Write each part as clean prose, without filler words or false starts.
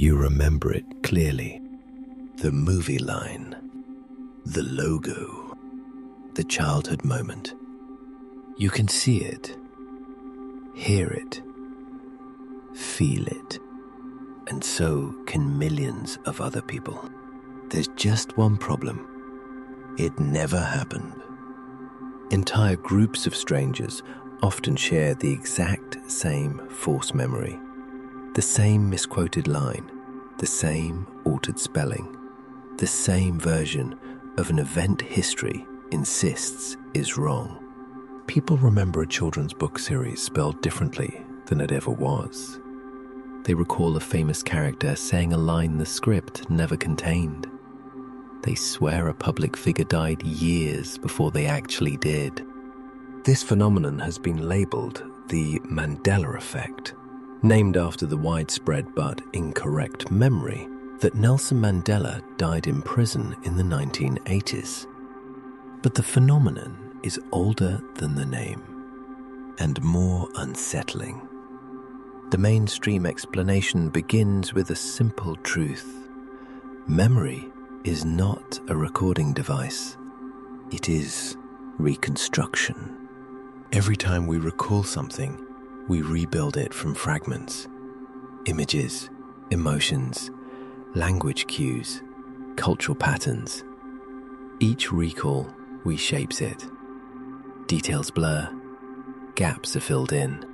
You remember it clearly. The movie line, the logo, the childhood moment. You can see it, hear it, feel it, and so can millions of other people. There's just one problem. It never happened. Entire groups of strangers often share the exact same false memory, the same misquoted line, the same altered spelling, the same version of an event history insists is wrong. People remember a children's book series spelled differently than it ever was. They recall a famous character saying a line the script never contained. They swear a public figure died years before they actually did. This phenomenon has been labeled the Mandela Effect, named after the widespread but incorrect memory that Nelson Mandela died in prison in the 1980s. But the phenomenon is older than the name and more unsettling. The mainstream explanation begins with a simple truth. Memory is not a recording device. It is reconstruction. Every time we recall something, we rebuild it from fragments. Images, emotions, language cues, cultural patterns. Each recall reshapes it. Details blur, gaps are filled in.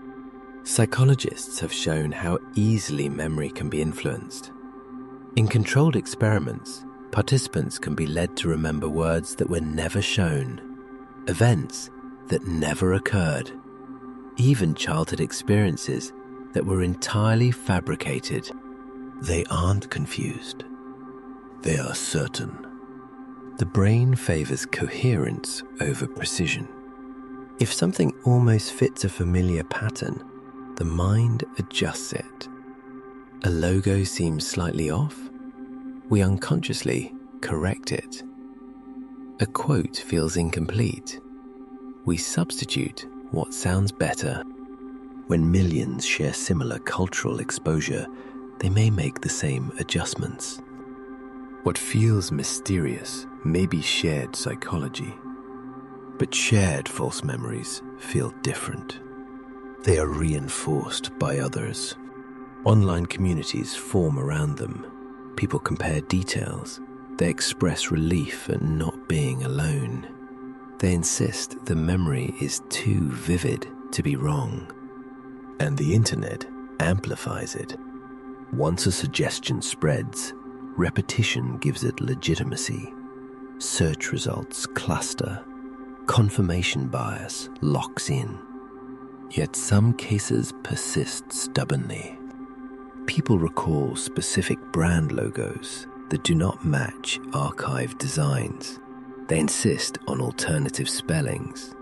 Psychologists have shown how easily memory can be influenced. In controlled experiments, participants can be led to remember words that were never shown, events that never occurred, even childhood experiences that were entirely fabricated. They aren't confused. They are certain. The brain favors coherence over precision. If something almost fits a familiar pattern, the mind adjusts it. A logo seems slightly off, we unconsciously correct it. A quote feels incomplete, we substitute what sounds better. When millions share similar cultural exposure, they may make the same adjustments. What feels mysterious may be shared psychology, but shared false memories feel different. They are reinforced by others. Online communities form around them. People compare details. They express relief at not being alone. They insist the memory is too vivid to be wrong. And the internet amplifies it. Once a suggestion spreads, repetition gives it legitimacy. Search results cluster. Confirmation bias locks in. Yet some cases persist stubbornly. People recall specific brand logos that do not match archived designs. They insist on alternative spellings.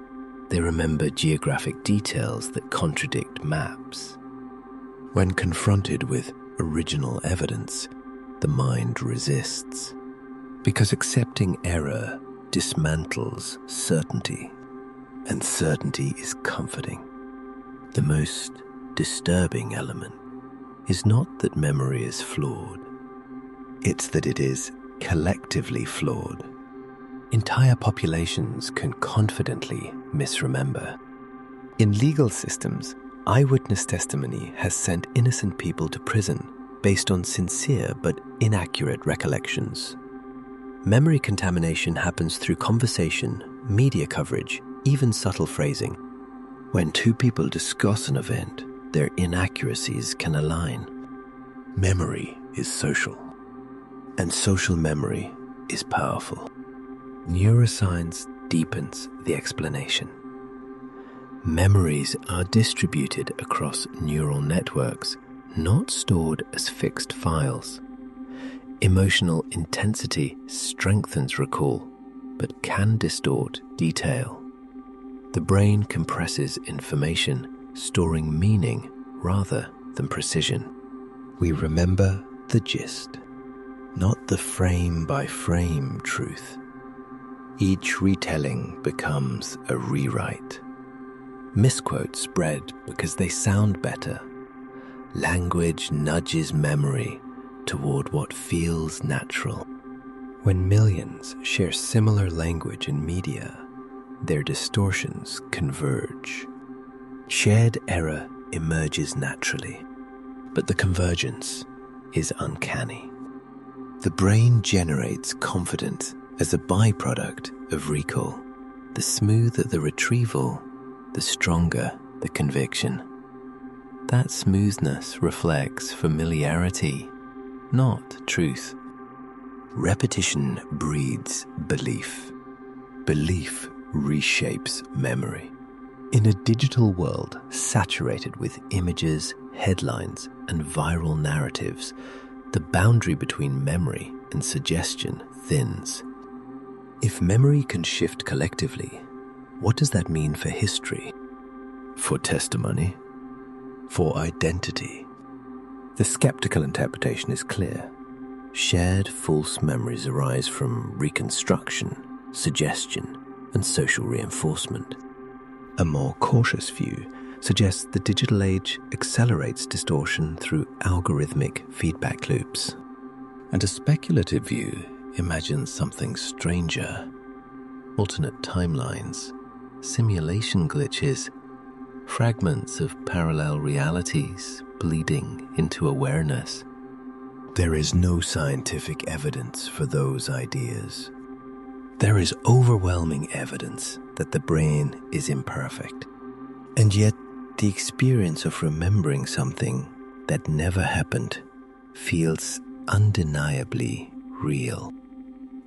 They remember geographic details that contradict maps. When confronted with original evidence, the mind resists, because accepting error dismantles certainty, and certainty is comforting. The most disturbing element is not that memory is flawed, it's that it is collectively flawed. Entire populations can confidently misremember. In legal systems, eyewitness testimony has sent innocent people to prison based on sincere but inaccurate recollections. Memory contamination happens through conversation, media coverage, even subtle phrasing. When two people discuss an event, their inaccuracies can align. Memory is social, and social memory is powerful. Neuroscience deepens the explanation. Memories are distributed across neural networks, not stored as fixed files. Emotional intensity strengthens recall, but can distort detail. The brain compresses information, storing meaning rather than precision. We remember the gist, not the frame-by-frame truth. Each retelling becomes a rewrite. Misquotes spread because they sound better. Language nudges memory, toward what feels natural. When millions share similar language in media, their distortions converge. Shared error emerges naturally, but the convergence is uncanny. The brain generates confidence as a byproduct of recall. The smoother the retrieval, the stronger the conviction. That smoothness reflects familiarity, not truth. Repetition breeds belief. Belief reshapes memory. In a digital world saturated with images, headlines, and viral narratives, the boundary between memory and suggestion thins. If memory can shift collectively, what does that mean for history? For testimony? For identity? The skeptical interpretation is clear. Shared false memories arise from reconstruction, suggestion, and social reinforcement. A more cautious view suggests the digital age accelerates distortion through algorithmic feedback loops. And a speculative view imagines something stranger: alternate timelines, simulation glitches, fragments of parallel realities bleeding into awareness. There is no scientific evidence for those ideas. There is overwhelming evidence that the brain is imperfect, and yet the experience of remembering something that never happened feels undeniably real.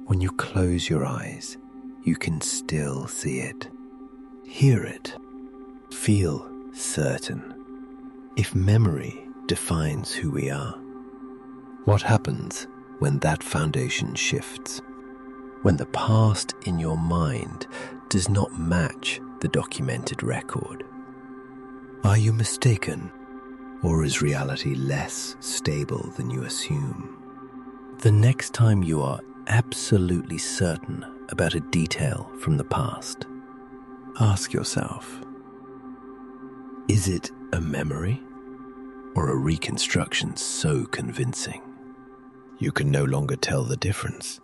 When you close your eyes, you can still see it, hear it, feel certain. If memory defines who we are, what happens when that foundation shifts? When the past in your mind does not match the documented record? Are you mistaken, or is reality less stable than you assume? The next time you are absolutely certain about a detail from the past, ask yourself, is it a memory or a reconstruction so convincing you can no longer tell the difference?